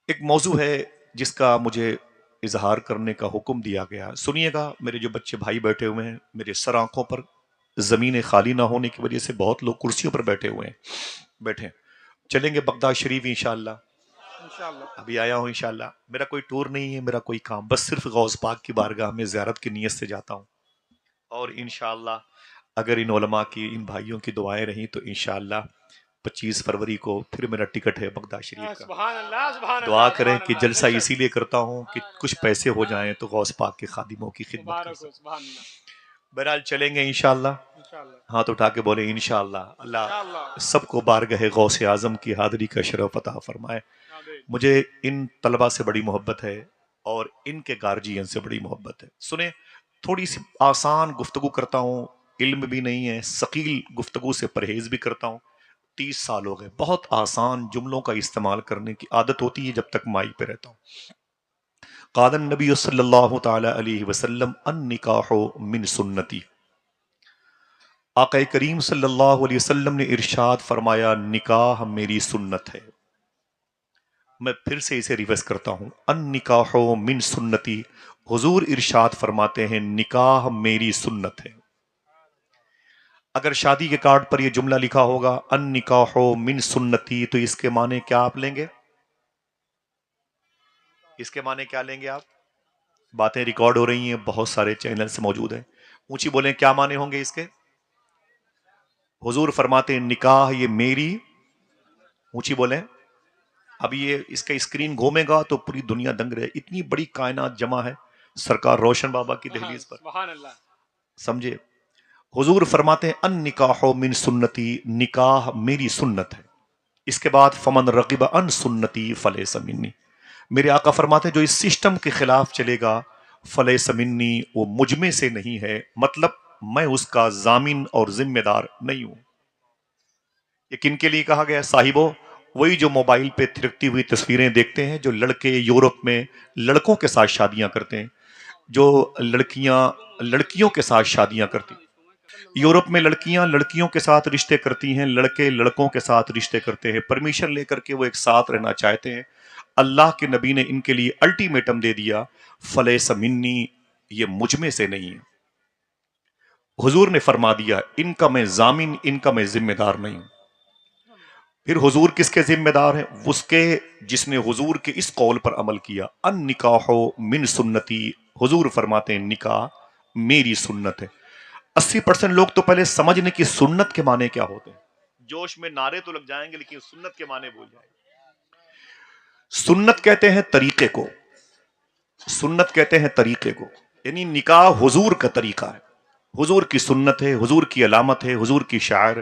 ایک موضوع ہے جس کا مجھے اظہار کرنے کا حکم دیا گیا. سنیے گا. میرے جو بچے بھائی بیٹھے ہوئے ہیں، میرے سر آنکھوں پر زمینیں خالی نہ ہونے کی وجہ سے بہت لوگ کرسیوں پر بیٹھے ہوئے ہیں. بیٹھے چلیں گے بغداد شریف انشاءاللہ. انشاءاللہ ابھی آیا ہوں انشاءاللہ. میرا کوئی ٹور نہیں ہے، میرا کوئی کام، بس صرف غوث پاک کی بارگاہ میں زیارت کی نیت سے جاتا ہوں. اور انشاءاللہ اگر ان علماء کی، ان بھائیوں کی دعائیں رہیں تو انشاءاللہ 25 فروری کو پھر میرا ٹکٹ ہے بغداد شریف کا. سبحان اللہ سبحان دعا اللہ کریں سبحان کہ اللہ، بے جلسہ شک اسی لیے کرتا ہوں کہ کچھ پیسے ہو جائیں تو غوث پاک کے خادموں کی خدمت کر مبارک ہو، سکوں. سبحان اللہ. بہرحال چلیں گے انشاءاللہ. انشاءاللہ ہاتھ اٹھا کے بولے انشاءاللہ. اللہ انشاءاللہ. سب کو بارگاہ غوث اعظم کی حاضری کا شرف عطا فرمائے. آمین. مجھے ان طلبہ سے بڑی محبت ہے اور ان کے گارجین سے بڑی محبت ہے. سنیں، تھوڑی سی آسان گفتگو کرتا ہوں، علم بھی نہیں ہے، ثقیل گفتگو سے پرہیز بھی کرتا ہوں. 30 سال ہو گئے. بہت آسان جملوں کا استعمال کرنے کی عادت ہوتی ہے جب تک مائی پہ رہتا ہوں. قال النبی صلی اللہ تعالی علیہ وسلم النکاح من سنتی. آقا کریم صلی اللہ علیہ وسلم نے ارشاد فرمایا نکاح میری سنت ہے. میں پھر سے اسے ریورس کرتا ہوں. النکاح من سنتی. حضور ارشاد فرماتے ہیں نکاح میری سنت ہے. اگر شادی کے کارڈ پر یہ جملہ لکھا ہوگا النکاح من سنتی تو اس کے معنی کیا آپ لیں گے؟ اس کے معنی کیا لیں گے آپ؟ باتیں ریکارڈ ہو رہی ہیں، بہت سارے چینلز موجود ہیں. اونچی بولیں کیا معنی ہوں گے اس کے؟ حضور فرماتے ہیں نکاح یہ میری. اونچی بولیں. ابھی یہ اس کا اسکرین گھومے گا تو پوری دنیا دنگ رہے. اتنی بڑی کائنات جمع ہے سرکار روشن بابا کی دہلیز پر. سبحان اللہ. سمجھے؟ حضور فرماتے ہیں ان نکاح من سنتی، نکاح میری سنت ہے. اس کے بعد فمن رغب ان سنتی فلیس منی. میرے آقا فرماتے ہیں جو اس سسٹم کے خلاف چلے گا فلیس منی، وہ مجھ میں سے نہیں ہے. مطلب میں اس کا ضامن اور ذمہ دار نہیں ہوں. یہ کن کے لیے کہا گیا؟ صاحبوں، وہی جو موبائل پہ تھرکتی ہوئی تصویریں دیکھتے ہیں، جو لڑکے یورپ میں لڑکوں کے ساتھ شادیاں کرتے ہیں، جو لڑکیاں لڑکیوں کے ساتھ شادیاں کرتی ہیں. یورپ میں لڑکیاں لڑکیوں کے ساتھ رشتے کرتی ہیں، لڑکے لڑکوں کے ساتھ رشتے کرتے ہیں، پرمیشن لے کر کے وہ ایک ساتھ رہنا چاہتے ہیں. اللہ کے نبی نے ان کے لیے الٹیمیٹم دے دیا فلیس منی، یہ مجھ میں سے نہیں ہے. حضور نے فرما دیا ان کا میں ضامن، ان کا میں ذمہ دار نہیں ہوں. پھر حضور کس کے ذمہ دار ہیں؟ اس کے جس نے حضور کے اس قول پر عمل کیا ان نکاح من سنتی. حضور فرماتے ہیں نکاح میری سنت ہے. 80% لوگ تو پہلے سمجھنے کی سنت کے معنی کیا ہوتے ہیں. جوش میں نعرے تو لگ جائیں گے لیکن سنت کے معنی بھول جائیں گے. سنت کہتے ہیں طریقے کو. سنت کہتے ہیں طریقے کو، یعنی نکاح حضور کا طریقہ ہے، حضور کی سنت ہے، حضور کی علامت ہے، حضور کی شعائر،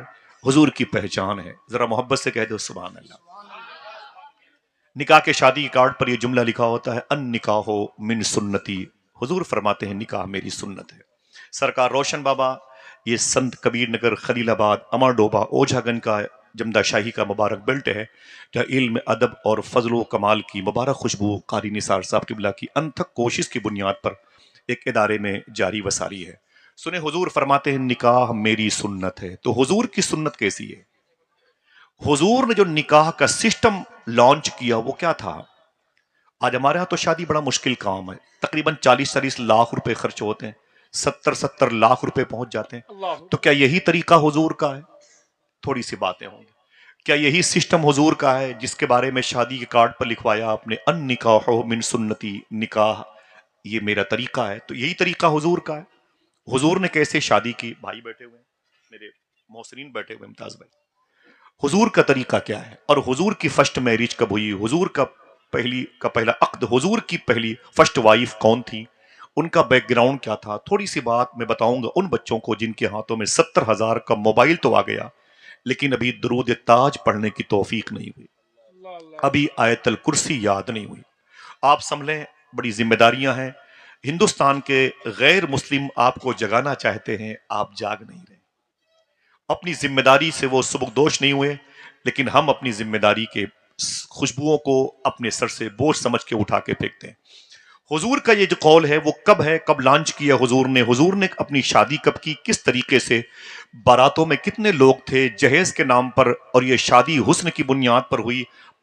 حضور کی پہچان ہے. ذرا محبت سے کہہ دو سبحان اللہ. نکاح کے شادی کے کارڈ پر یہ جملہ لکھا ہوتا ہے ان نکاح من سنتی. حضور فرماتے ہیں نکاح میری سنت ہے. سرکار روشن بابا یہ سنت کبیر نگر خلیل آباد امر ڈوبا اوجھا گنج کا جمدہ شاہی کا مبارک بیلٹ ہے، جہاں علم، ادب اور فضل و کمال کی مبارک خوشبو قاری نثار صاحب قبلہ کی انتھک کوشش کی بنیاد پر ایک ادارے میں جاری و ساری ہے. سنیں حضور فرماتے ہیں نکاح میری سنت ہے. تو حضور کی سنت کیسی ہے؟ حضور نے جو نکاح کا سسٹم لانچ کیا وہ کیا تھا؟ آج ہمارے ہاں تو شادی بڑا مشکل کام ہے. تقریباً 40 لاکھ روپے خرچ ہوتے ہیں، 70 لاکھ روپے پہنچ جاتے ہیں. اللہ. تو کیا یہی طریقہ حضور کا ہے؟ تھوڑی سی باتیں ہوں گی. کیا یہی سسٹم حضور کا ہے جس کے بارے میں شادی کے کارڈ پر لکھوایا آپ نے ان نکاح من سنتی، نکاح یہ میرا طریقہ ہے؟ تو یہی طریقہ حضور کا ہے. حضور نے کیسے شادی کی؟ بھائی بیٹھے ہوئے ہیں میرے، محسنین بیٹھے ہوئے، ممتاز بھائی. حضور کا طریقہ کیا ہے اور حضور کی فرسٹ میرج کب ہوئی؟ حضور کا پہلا عقد، حضور کی پہلی فرسٹ وائف کون تھی؟ ان کا بیک گراؤنڈ کیا تھا؟ تھوڑی سی بات میں بتاؤں گا ان بچوں کو جن کے ہاتھوں میں 70,000 کا موبائل تو آ گیا لیکن ابھی درود تاج پڑھنے کی توفیق نہیں ہوئی، اللہ اللہ. ابھی آیت الکرسی یاد نہیں ہوئی. آپ سنبھلیں، بڑی ذمہ داریاں ہیں. ہندوستان کے غیر مسلم آپ کو جگانا چاہتے ہیں، آپ جاگ نہیں رہے. اپنی ذمہ داری سے وہ سبکدوش نہیں ہوئے، لیکن ہم اپنی ذمہ داری کے خوشبوؤں کو اپنے سر سے بوجھ سمجھ کے اٹھا کے پھینکتے ہیں. حضور کا یہ جو قول ہے وہ کب ہے، کب لانچ کیا حضور نے؟ حضور نے اپنی شادی کب کی، کس طریقے سے، باراتوں میں کتنے لوگ تھے، جہیز کے نام پر، اور یہ شادی حسن کی بنیاد پر ہوئی.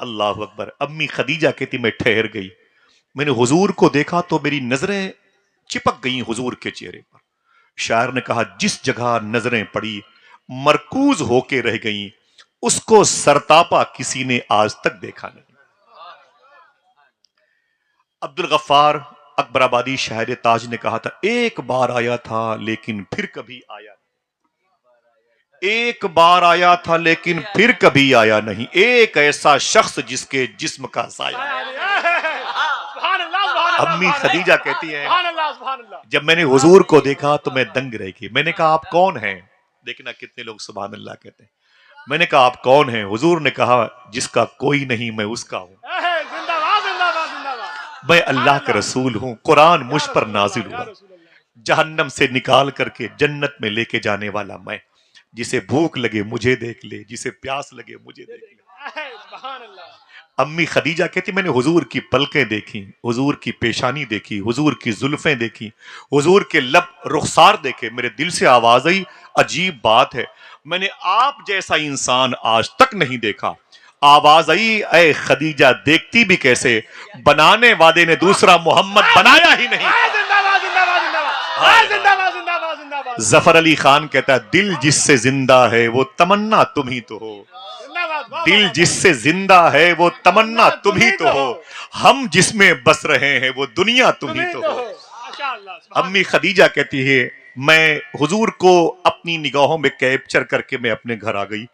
اللہ اکبر. امی خدیجہ کہتی میں ٹھہر گئی, میں نے حضور کو دیکھا تو میری نظریں چپک گئیں حضور کے چہرے پر. شاعر نے کہا جس جگہ نظریں پڑی مرکوز ہو کے رہ گئیں, اس کو سرتاپا کسی نے آج تک دیکھا نہیں. عبد الغفار اکبر آبادی شاعر تاج نے کہا تھا ایک بار آیا تھا لیکن پھر کبھی آیا نہیں. ایک بار آیا تھا لیکن پھر کبھی آیا نہیں, ایک ایسا شخص جس کے جسم کا سایہ. سبحان اللہ سبحان اللہ امی خدیجہ کہتی ہیں سبحان اللہ سبحان اللہ. جب میں نے حضور کو دیکھا تو میں دنگ رہ گئی. میں نے کہا آپ کون ہیں؟ دیکھنا کتنے لوگ سبحان اللہ کہتے ہیں. میں نے کہا آپ کون ہیں؟ حضور نے کہا جس کا کوئی نہیں میں اس کا ہوں. زندہ باد زندہ باد زندہ باد. میں اللہ کا رسول ہوں, قرآن مجھ پر نازل ہوا, جہنم سے نکال کر کے جنت میں لے کے جانے والا میں. جسے بھوک لگے مجھے دیکھ لے, جسے پیاس لگے مجھے دیکھ لے. سبحان اللہ. امی خدیجہ کہتی میں نے حضور کی پلکیں دیکھی, حضور کی پیشانی دیکھی, حضور کی زلفیں دیکھی, حضور کے لب رخسار دیکھے. میرے دل سے آواز آئی عجیب بات ہے, میں نے آپ جیسا انسان آج تک نہیں دیکھا. آواز آئی اے خدیجہ دیکھتی بھی کیسے, بنانے والے نے دوسرا محمد بنایا ہی نہیں. زندہ باد زندہ باد زندہ باد زندہ باد زندہ باد زندہ باد. ظفر علی خان کہتا ہے دل جس سے زندہ ہے وہ تمنا تم ہی تو ہو. دل جس سے زندہ ہے وہ تمنا تم ہی تو ہو, ہم جس میں بس رہے ہیں وہ دنیا تم ہی تو ہو. امی خدیجہ کہتی ہے میں حضور کو اپنی نگاہوں میں کیپچر کر کے میں اپنے گھر آ گئی.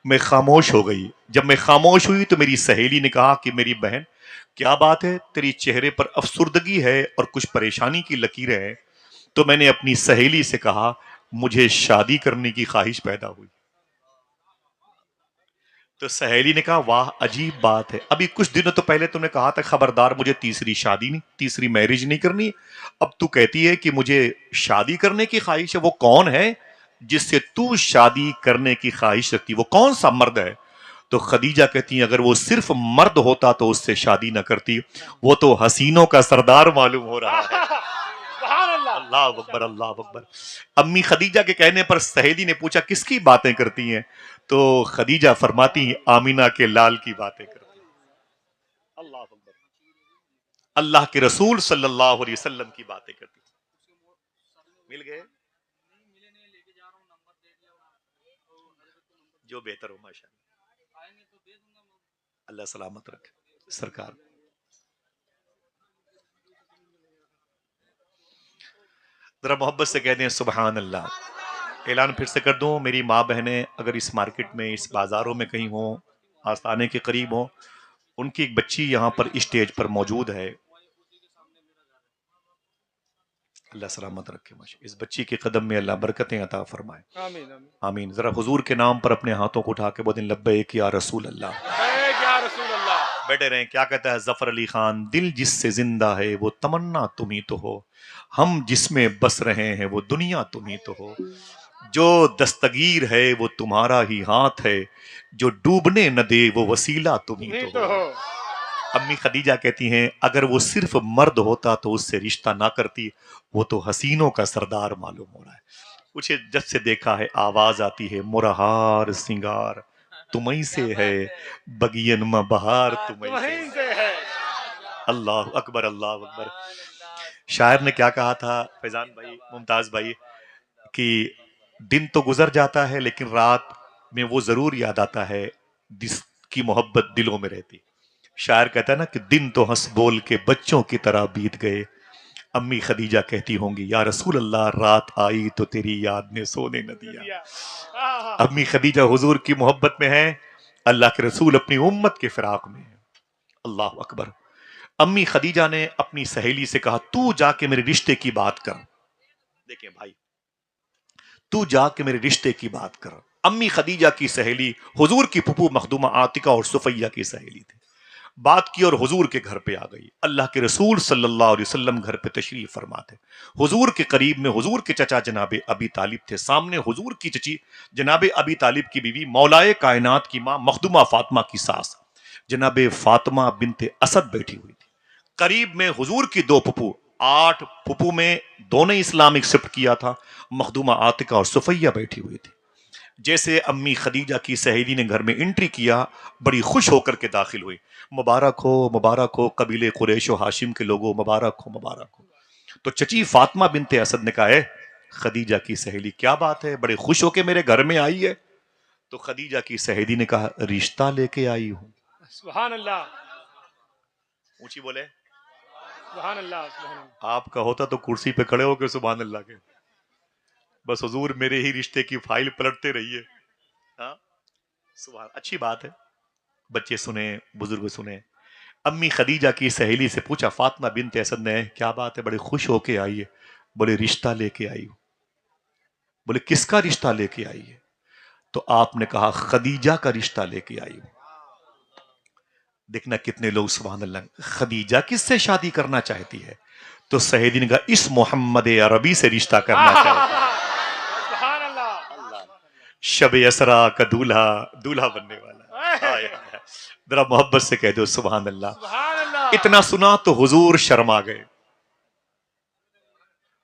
میں خاموش ہو گئی. جب میں خاموش ہوئی تو میری سہیلی نے کہا کہ میری بہن کیا بات ہے, تیری چہرے پر افسردگی ہے اور کچھ پریشانی کی لکیریں ہیں. تو میں نے اپنی سہیلی سے کہا مجھے شادی کرنے کی خواہش پیدا ہوئی. تو سہیلی نے کہا واہ عجیب بات ہے, ابھی کچھ دنوں تو پہلے تم نے کہا تھا خبردار مجھے تیسری شادی نہیں, تیسری میرج نہیں کرنی, اب تو کہتی ہے کہ مجھے شادی کرنے کی خواہش ہے. وہ کون ہے جس سے تو شادی کرنے کی خواہش رکھتی, وہ کون سا مرد ہے؟ تو خدیجہ کہتی ہیں اگر وہ صرف مرد ہوتا تو اس سے شادی نہ کرتی, وہ تو حسینوں کا سردار معلوم ہو رہا ہے. اللہ اکبر اللہ اکبر. امی خدیجہ کے کہنے پر سہیلی نے پوچھا کس کی باتیں کرتی ہیں؟ تو خدیجہ فرماتی ہیں آمینہ کے لال کی باتیں کرتی ہیں. اللہ اکبر. اللہ کے رسول صلی اللہ علیہ وسلم کی باتیں کرتی ہیں. مل گئے جو بہتر ہو ماشاءاللہ. اللہ سلامت رکھے سرکار. ذرا محبت سے کہہ دیں سبحان اللہ. اعلان پھر سے کر دوں, میری ماں بہنیں اگر اس مارکیٹ میں اس بازاروں میں کہیں ہوں, آستانے کے قریب ہوں, ان کی ایک بچی یہاں پر اسٹیج پر موجود ہے. اللہ سلامت رکھے. اس بچی کے قدم میں اللہ برکتیں عطا فرمائے. آمین آمین آمین. ذرا حضور کے نام پر اپنے ہاتھوں کو اٹھا کے بولیں لبیک یا رسول اللہ. یا رسول اللہ. بیٹھے رہیں. کیا کہتا ہے ظفر علی خان, دل جس سے زندہ ہے وہ تمنا تم ہی تو ہو, ہم جس میں بس رہے ہیں وہ دنیا تم ہی تو ہو. جو دستگیر ہے وہ تمہارا ہی ہاتھ ہے, جو ڈوبنے نہ دے وہ وسیلہ تم ہی تو ہو. امی خدیجہ کہتی ہیں اگر وہ صرف مرد ہوتا تو اس سے رشتہ نہ کرتی, وہ تو حسینوں کا سردار معلوم ہو رہا ہے. کچھ جب سے دیکھا ہے آواز آتی ہے مرہار سنگار تمہیں سے ہے, بگین میں بہار تمہیں سے ہے. اللہ اکبر اللہ اکبر. شاعر نے کیا کہا تھا فیضان بھائی, ممتاز بھائی, کہ دن تو گزر جاتا ہے لیکن رات میں وہ ضرور یاد آتا ہے جس کی محبت دلوں میں رہتی. شاعر کہتا ہے نا کہ دن تو ہنس بول کے بچوں کی طرح بیت گئے. امی خدیجہ کہتی ہوں گی یا رسول اللہ رات آئی تو تیری یاد نے سونے نہ دیا. امی خدیجہ حضور کی محبت میں ہے, اللہ کے رسول اپنی امت کے فراق میں ہے. اللہ اکبر. امی خدیجہ نے اپنی سہیلی سے کہا تو جا کے میرے رشتے کی بات کر. دیکھیں بھائی, تو جا کے میرے رشتے کی بات کر. امی خدیجہ کی سہیلی حضور کی پھپھو مخدومہ عاتقہ اور صفیہ کی سہیلی تھی. بات کی اور حضور کے گھر پہ آ گئی. اللہ کے رسول صلی اللہ علیہ وسلم گھر پہ تشریف فرما تھے. حضور کے قریب میں حضور کے چچا جناب ابی طالب تھے. سامنے حضور کی چچی جناب ابی طالب کی بیوی مولائے کائنات کی ماں مخدومہ فاطمہ کی ساس جناب فاطمہ بنت اسد بیٹھی ہوئی تھی. قریب میں حضور کی دو پھپھو, 8 پھپھو میں 2 نے اسلام ایکسپٹ کیا تھا, مخدومہ عاتقہ اور صفیہ بیٹھی ہوئی تھی. جیسے امی خدیجہ کی سہیلی نے گھر میں انٹری کیا، بڑی خوش ہو کر کے داخل ہوئی، مبارک ہو قبیلے قریش و ہاشم کے لوگوں، مبارک ہو۔ تو چچی فاطمہ بنت اسد نے کہا ہے خدیجہ کی سہیلی کیا بات ہے، بڑے خوش ہو کے میرے گھر میں آئی ہے؟ تو خدیجہ کی سہیلی نے کہا رشتہ لے کے آئی ہوں۔ سبحان اللہ اونچی بولے، سبحان اللہ سبحان اللہ. آپ کا ہوتا تو کرسی پہ کھڑے ہو کے سبحان اللہ کے، بس حضور میرے ہی رشتے کی فائل پلٹتے رہیے. ہاں سبحان، اچھی بات ہے، بچے سنیں، بزرگ سنیں. امی خدیجہ کی سہیلی سے پوچھا فاطمہ بنت اسد نے کیا بات ہے، بڑے خوش ہو کے آئی ہے؟ بولے رشتہ لے کے آئی ہوں۔ بولے کس کا رشتہ لے کے آئی ہے؟ تو آپ نے کہا خدیجہ کا رشتہ لے کے آئی ہوں۔ دیکھنا کتنے لوگ سبحان اللہ، خدیجہ کس سے شادی کرنا چاہتی ہے؟ تو سہیلی نے کہا اس محمد عربی سے رشتہ کرنا چاہتی ہے، سبحان اللہ. شب اسرا کا دولہا بننے والا. ذرا محبت سے کہہ دو سبحان اللہ. سبحان اللہ. اتنا سنا تو حضور شرما گئے،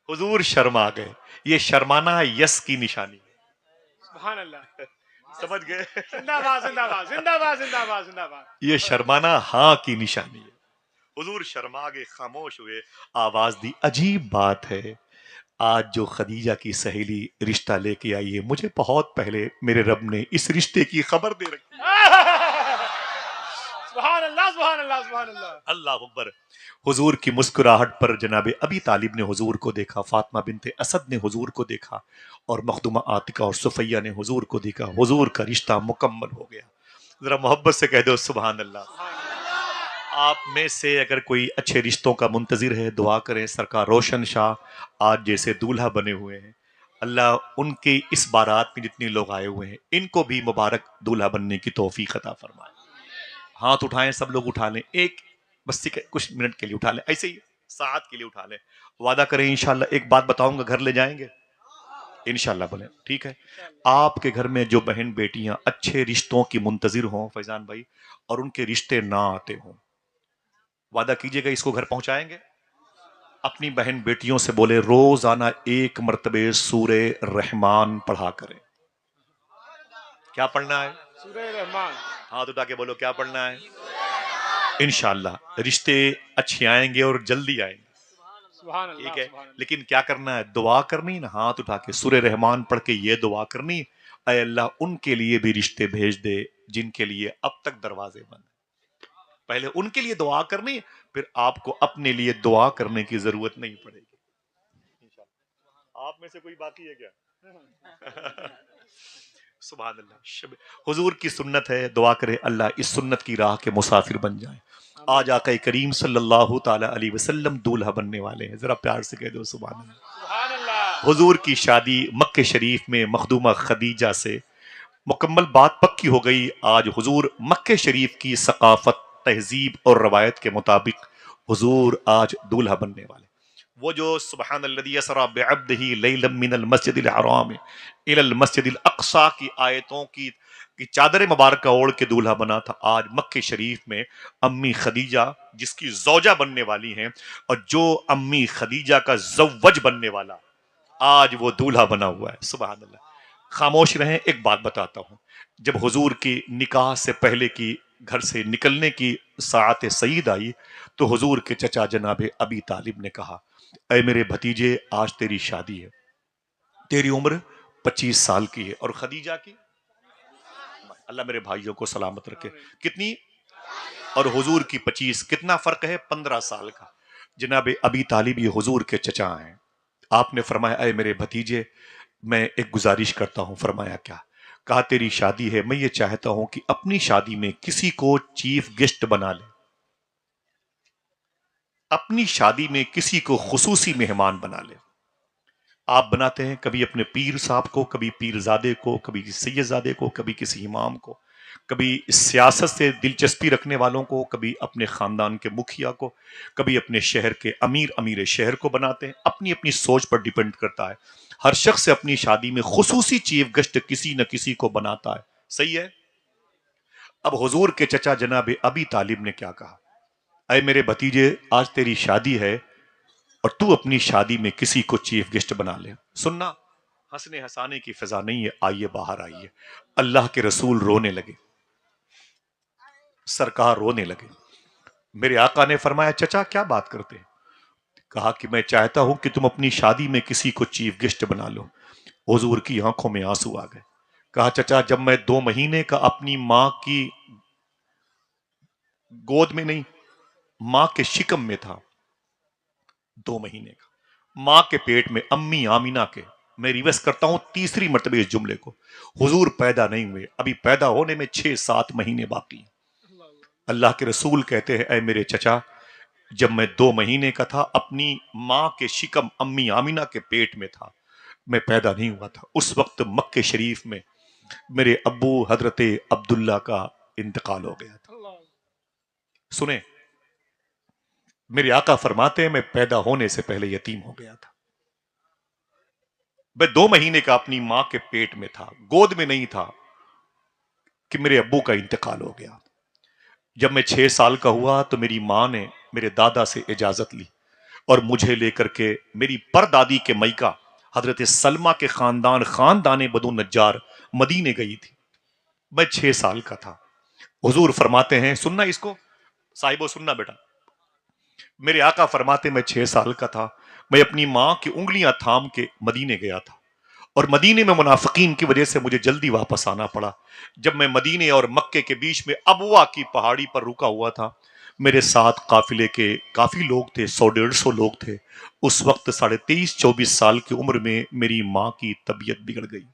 حضور شرما گئے. یہ شرمانا یس کی نشانی ہے، سبحان اللہ. سمجھ گئے؟ زندہ باد زندہ باد زندہ باد زندہ باد زندہ باد. یہ شرمانا ہاں کی نشانی ہے. حضور شرما گئے، خاموش ہوئے، آواز دی عجیب بات ہے، آج جو خدیجہ کی سہیلی رشتہ لے کے آئی ہے مجھے بہت پہلے میرے رب نے اس رشتے کی خبر دے رکھی. سبحان اللہ سبحان اللہ سبحان اللہ. اللہ اکبر. حضور کی مسکراہٹ پر جناب ابی طالب نے حضور کو دیکھا، فاطمہ بنت اسد نے حضور کو دیکھا، اور مخدومہ عاتقہ اور صفیہ نے حضور کو دیکھا. حضور کا رشتہ مکمل ہو گیا. ذرا محبت سے کہہ دو سبحان اللہ. آپ میں سے اگر کوئی اچھے رشتوں کا منتظر ہے دعا کریں. سرکار روشن شاہ آج جیسے دولہا بنے ہوئے ہیں، اللہ ان کے اس بارات میں جتنے لوگ آئے ہوئے ہیں ان کو بھی مبارک دولہا بننے کی توفیق عطا فرمائے. ہاتھ اٹھائیں، سب لوگ اٹھا لیں، ایک بس کچھ منٹ کے لیے اٹھا لیں، ایسے ہی ساعت کے لیے اٹھا لیں. وعدہ کریں انشاءاللہ ایک بات بتاؤں گا، گھر لے جائیں گے انشاءاللہ. بولیں ٹھیک ہے. آپ کے گھر میں جو بہن بیٹیاں اچھے رشتوں کی منتظر ہوں فیضان بھائی، اور ان کے رشتے نہ آتے ہوں، وعدہ کیجئے گا اس کو گھر پہنچائیں گے. اپنی بہن بیٹیوں سے بولے روزانہ ایک مرتبہ سورہ رحمان پڑھا کریں. کیا پڑھنا ہے؟ سورہ رحمان. ہاتھ اٹھا کے بولو کیا پڑھنا ہے. انشاءاللہ رشتے اچھے آئیں گے اور جلدی آئیں گے. سبحان اللہ. ٹھیک ہے، سبحان اللہ. لیکن کیا کرنا ہے؟ دعا کرنی نا، ہاتھ اٹھا کے سورہ رحمان پڑھ کے یہ دعا کرنی، اے اللہ ان کے لیے بھی رشتے بھیج دے جن کے لیے اب تک دروازے بند. پہلے ان کے لیے دعا کرنی، پھر آپ کو اپنے لیے دعا کرنے کی ضرورت نہیں پڑے گی. آپ میں سے کوئی باقی ہے کیا؟ سبحان اللہ. حضور کی سنت ہے، دعا کرے اللہ اس سنت کی راہ کے مسافر بن جائیں. آج آقا کریم صلی اللہ تعالی علیہ وسلم دولہا بننے والے ہیں. ذرا پیار سے کہہ دو سبحان اللہ. سبحان اللہ. حضور کی شادی مکہ شریف میں مخدومہ خدیجہ سے مکمل بات پکی ہو گئی. آج حضور مکہ شریف کی ثقافت، تہذیب اور روایت کے مطابق حضور آج دولہا بننے والے. وہ جو سبحان الذی اسری بعبدہ لیلا من المسجد الحرام الی المسجد الاقصی کی آیتوں کی چادر مبارکہ اوڑھ کے دولہا بنا تھا، آج مکہ شریف میں امی خدیجہ جس کی زوجہ بننے والی ہیں، اور جو امی خدیجہ کا زوج بننے والا، آج وہ دولہا بنا ہوا ہے. سبحان اللہ. خاموش رہیں، ایک بات بتاتا ہوں. جب حضور کی نکاح سے پہلے کی گھر سے نکلنے کی ساعت سعید آئی تو حضور کے چچا جناب ابی طالب نے کہا اے میرے بھتیجے آج تیری شادی ہے، تیری عمر 25 سال کی ہے اور خدیجہ کی، اللہ میرے بھائیوں کو سلامت رکھے، کتنی؟ اور حضور کی 25، کتنا فرق ہے؟ 15 سال کا. جناب ابی طالب یہ حضور کے چچا ہیں. آپ نے فرمایا اے میرے بھتیجے میں ایک گزارش کرتا ہوں. فرمایا کیا؟ کہا تیری شادی ہے، میں یہ چاہتا ہوں کہ اپنی شادی میں کسی کو چیف گیسٹ بنا لے، اپنی شادی میں کسی کو خصوصی مہمان بنا لے. آپ بناتے ہیں کبھی اپنے پیر صاحب کو، کبھی پیر زادے کو، کبھی سید زادے کو، کبھی کسی امام کو، کبھی سیاست سے دلچسپی رکھنے والوں کو، کبھی اپنے خاندان کے مکھیا کو، کبھی اپنے شہر کے امیر شہر کو بناتے ہیں. اپنی اپنی سوچ پر ڈیپینڈ کرتا ہے. ہر شخص اپنی شادی میں خصوصی چیف گیسٹ کسی نہ کسی کو بناتا ہے. صحیح ہے. اب حضور کے چچا جناب ابی طالب نے کیا کہا؟ اے میرے بھتیجے آج تیری شادی ہے اور تو اپنی شادی میں کسی کو چیف گیسٹ بنا لے. سننا ہنسنے ہنسانے کی فضا نہیں ہے، آئیے باہر آئیے۔ اللہ کے رسول رونے لگے، سرکار رونے لگے۔ میرے آقا نے فرمایا چچا کیا بات کرتے ہیں؟ کہا کہ میں چاہتا ہوں کہ تم اپنی شادی میں کسی کو چیف گیسٹ بنا لو۔ حضور کی آنکھوں میں آنسو آ گئے۔ کہا چچا جب میں 2 مہینے کا اپنی ماں کی گود میں نہیں، ماں کے شکم میں تھا، 2 مہینے کا، ماں کے پیٹ میں، امی آمینہ کے، میں ریورس کرتا ہوں تیسری مرتبہ اس جملے کو، حضور پیدا نہیں ہوئے، ابھی پیدا ہونے میں 6-7 مہینے باقی ہیں۔ اللہ کے رسول کہتے ہیں اے میرے چچا، جب میں 2 مہینے کا تھا اپنی ماں کے شکم امی آمینہ کے پیٹ میں تھا، میں پیدا نہیں ہوا تھا، اس وقت مکہ شریف میں میرے ابو حضرت عبداللہ کا انتقال ہو گیا تھا۔ سنیں، میرے آقا فرماتے ہیں میں پیدا ہونے سے پہلے یتیم ہو گیا تھا، میں 2 مہینے کا اپنی ماں کے پیٹ میں تھا، گود میں نہیں تھا کہ میرے ابو کا انتقال ہو گیا۔ جب میں 6 سال کا ہوا تو میری ماں نے میرے دادا سے اجازت لی اور مجھے لے کر کے میری پردادی کے مئیکا حضرت سلمہ کے خاندان بدو نجار مدینے گئی تھی۔ میں 6 سال کا تھا۔ حضور فرماتے ہیں، سننا اس کو صاحبو، سننا بیٹا، میرے آقا فرماتے میں 6 سال کا تھا، میں اپنی ماں کی انگلیاں تھام کے مدینے گیا تھا، اور مدینے میں منافقین کی وجہ سے مجھے جلدی واپس آنا پڑا۔ جب میں مدینے اور مکے کے بیچ میں ابوا کی پہاڑی پر رکا ہوا تھا، میرے ساتھ قافلے کے کافی لوگ تھے، 100-150 لوگ تھے۔ اس وقت 23-24 سال کی عمر میں میری ماں کی طبیعت بگڑ گئی۔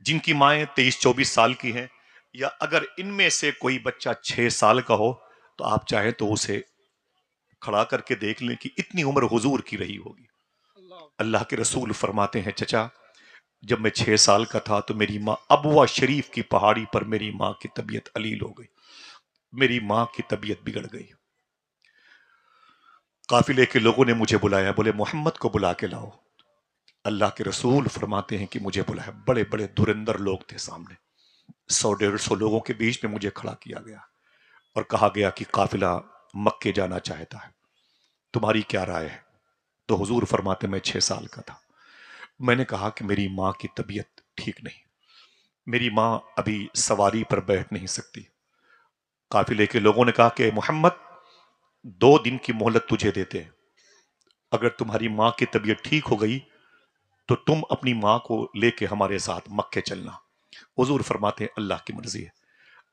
جن کی مائیں 23-24 سال کی ہیں، یا اگر ان میں سے کوئی بچہ 6 سال کا ہو تو آپ چاہیں تو اسے کھڑا کر کے دیکھ لیں کہ اتنی عمر حضور کی رہی ہوگی۔ اللہ کے رسول فرماتے ہیں چچا جب میں 6 سال کا تھا تو میری ماں ابوا شریف کی پہاڑی پر میری ماں کی طبیعت علیل ہو گئی، میری ماں کی طبیعت بگڑ گئی۔ قافلے کے لوگوں نے مجھے بلایا، بولے محمد کو بلا کے لاؤ۔ اللہ کے رسول فرماتے ہیں کہ مجھے بلایا، بڑے بڑے دھرندر لوگ تھے سامنے، 100-150 لوگوں کے بیچ میں مجھے کھڑا کیا گیا اور کہا گیا کہ قافلہ مکے جانا چاہتا ہے، تمہاری کیا رائے ہے؟ تو حضور فرماتے میں 6 سال کا تھا، میں نے کہا کہ میری ماں کی طبیعت ٹھیک نہیں، میری ماں ابھی سواری پر بیٹھ نہیں سکتی۔ قافلے کے لوگوں نے کہا کہ محمد 2 دن کی مہلت تجھے دیتے ہیں، اگر تمہاری ماں کی طبیعت ٹھیک ہو گئی تو تم اپنی ماں کو لے کے ہمارے ساتھ مکے چلنا۔ حضور فرماتے ہیں اللہ کی مرضی ہے۔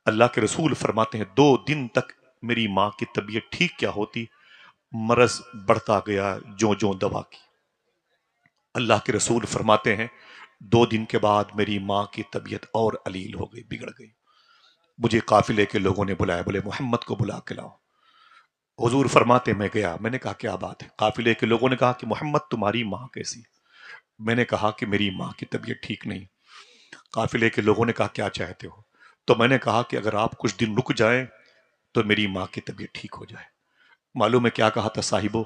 اللہ کے رسول فرماتے ہیں 2 دن تک میری ماں کی طبیعت ٹھیک کیا ہوتی، مرض بڑھتا گیا جو جو دوا کی۔ اللہ کے رسول فرماتے ہیں 2 دن کے بعد میری ماں کی طبیعت اور علیل ہو گئی، بگڑ گئی۔ مجھے قافلے کے لوگوں نے بلایا، بولے محمد کو بلا کے لاؤ۔ حضور فرماتے میں گیا، میں نے کہا کیا بات ہے؟ قافلے کے لوگوں نے کہا کہ محمد تمہاری ماں کیسی؟ میں نے کہا کہ میری ماں کی طبیعت ٹھیک نہیں۔ قافلے کے لوگوں نے کہا کیا چاہتے ہو؟ تو میں نے کہا کہ اگر آپ کچھ دن رک جائیں تو میری ماں کی طبیعت ٹھیک ہو جائے۔ معلوم ہے کیا کہا تھا صاحبو؟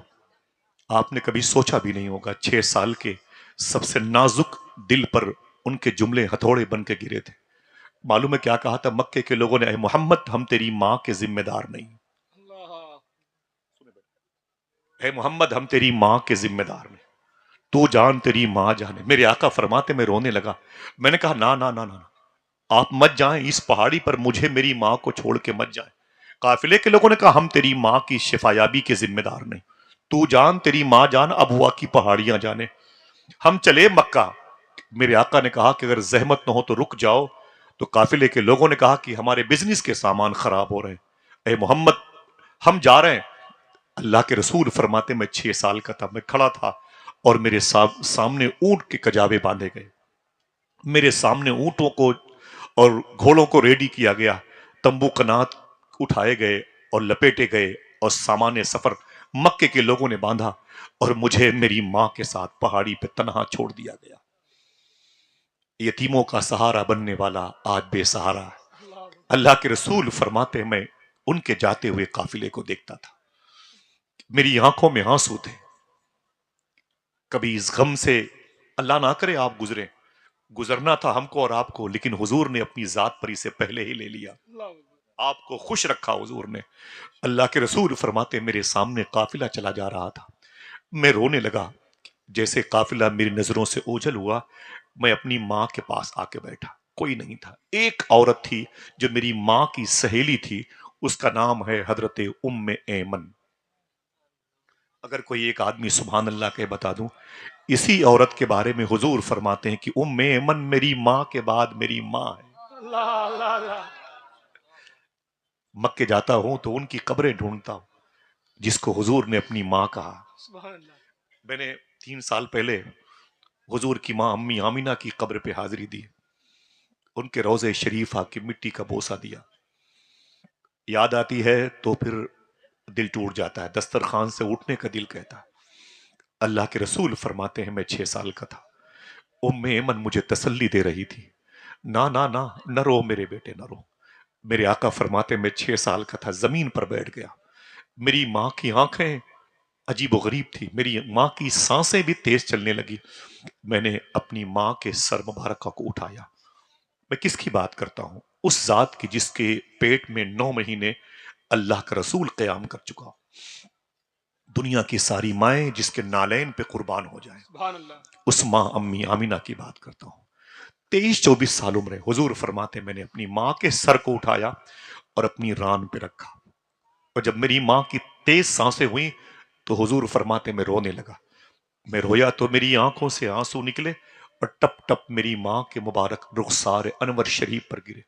آپ نے کبھی سوچا بھی نہیں ہوگا، 6 سال کے سب سے نازک دل پر ان کے جملے ہتھوڑے بن کے گرے تھے۔ معلوم ہے کیا کہا تھا مکے کے لوگوں نے؟ اے محمد ہم تیری ماں کے ذمہ دار نہیں، اے محمد ہم تیری ماں کے ذمہ دار نہیں، تو جان تیری ماں جانے۔ میرے آقا فرماتے میں رونے لگا، میں نے کہا نا نا نا نا، آپ مت جائیں اس پہاڑی پر، مجھے میری ماں کو چھوڑ کے مت جائیں۔ قافلے کے لوگوں نے کہا ہم تیری ماں کی شفایابی کے ذمہ دار نہیں، تو جان تیری ماں جان، ابوا کی پہاڑیاں جانے۔ ہم چلے مکہ۔ میرے آقا نے کہا کہ اگر زحمت نہ ہو تو رک جاؤ، تو قافلے کے لوگوں نے کہا کہ ہمارے بزنس کے سامان خراب ہو رہے ہیں، اے محمد ہم جا رہے ہیں۔ اللہ کے رسول فرماتے میں 6 سال کا تھا، میں کھڑا تھا اور میرے سامنے اونٹ کے کجاوے باندھے گئے، میرے سامنے اونٹوں کو اور گھوڑوں کو ریڈی کیا گیا، تمبو کنات اٹھائے گئے اور لپیٹے گئے، اور سامان سفر مکے کے لوگوں نے باندھا، اور مجھے میری ماں کے ساتھ پہاڑی پہ تنہا چھوڑ دیا گیا۔ یتیموں کا سہارا بننے والا آج بے سہارا ہے۔ اللہ کے رسول فرماتے ہیں میں ان کے جاتے ہوئے قافلے کو دیکھتا تھا، میری آنکھوں میں آنسو تھے۔ کبھی اس غم سے، اللہ نہ کرے آپ گزرے، گزرنا تھا ہم کو اور آپ کو، لیکن حضور نے اپنی ذات پر اسے پہلے ہی لے لیا، آپ کو خوش رکھا حضور نے۔ اللہ کے رسول فرماتے میرے سامنے قافلہ چلا جا رہا تھا، میں رونے لگا جیسے قافلہ میری نظروں سے اوجھل ہوا، میں اپنی ماں کے پاس آ کے بیٹھا، کوئی نہیں تھا، ایک عورت تھی جو میری ماں کی سہیلی تھی، اس کا نام ہے حضرت ام ایمن۔ اگر کوئی ایک آدمی سبحان اللہ کہ بتا دوں، اسی عورت کے بارے میں حضور فرماتے ہیں کہ ام ایمن میری ماں کے بعد میری ماں ہے۔ اللہ اللہ اللہ مکے جاتا ہوں تو ان کی قبریں ڈھونڈتا ہوں جس کو حضور نے اپنی ماں کہا۔ سبحان اللہ میں نے 3 سال پہلے حضور کی ماں امی آمینہ کی قبر پہ حاضری دی، ان کے روضے شریفہ کی مٹی کا بوسہ دیا، یاد آتی ہے تو پھر دل ٹوٹ جاتا ہے، دسترخوان سے اٹھنے کا دل کہتا ہے۔ اللہ کے رسول فرماتے ہیں میں 6 سال کا تھا، ام ایمن مجھے تسلی دے رہی تھی، نہ نہ نہ نہ رو میرے بیٹے نہ رو۔ میرے آقا فرماتے میں 6 سال کا تھا، زمین پر بیٹھ گیا، میری ماں کی آنکھیں عجیب و غریب تھی، میری ماں کی سانسیں بھی تیز چلنے لگی، میں نے اپنی ماں کے سر مبارکہ کو اٹھایا۔ میں کس کی بات کرتا ہوں؟ اس ذات کی جس کے پیٹ میں 9 مہینے اللہ کا رسول قیام کر چکا، دنیا کی ساری مائیں جس کے نالین پہ قربان ہو جائیں، سبحان اللہ اس ماں امی آمینہ کی بات کرتا ہوں۔ 23-24 سال عمر ہے، حضور فرماتے میں نے اپنی ماں کے سر کو اٹھایا اور اپنی ران پہ رکھا، اور جب میری ماں کی تیز سانسیں ہوئیں تو حضور فرماتے میں رونے لگا، میں رویا تو میری آنکھوں سے آنسو نکلے اور ٹپ ٹپ میری ماں کے مبارک رخسار انور شریف پر گرے۔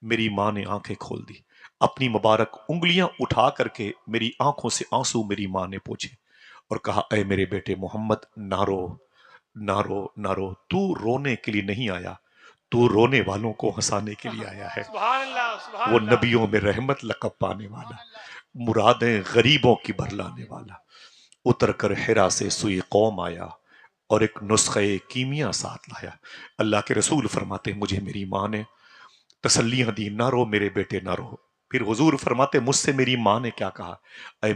میری ماں نے آنکھیں کھول دی، اپنی مبارک انگلیاں اٹھا کر کے میری آنکھوں سے آنسو میری ماں نے پوچھے اور کہا اے میرے بیٹے محمد نہ رو نہ رو نہ رو، تو رونے کے لیے نہیں آیا، تو رونے والوں کو ہنسانے کے لیے آیا ہے۔ سبحان اللہ سبحان وہ اللہ نبیوں میں رحمت لقب پانے والا، مرادیں غریبوں کی بھرلانے والا، اتر کر حرا سے سوئی قوم آیا اور ایک نسخہ کیمیا ساتھ لایا۔ اللہ کے رسول فرماتے مجھے میری ماں نے تسلیاں دی، نہ رو میرے بیٹے نہ رو۔ پھر حضور فرماتے مجھ سے میری ماں نے کیا کہا، اے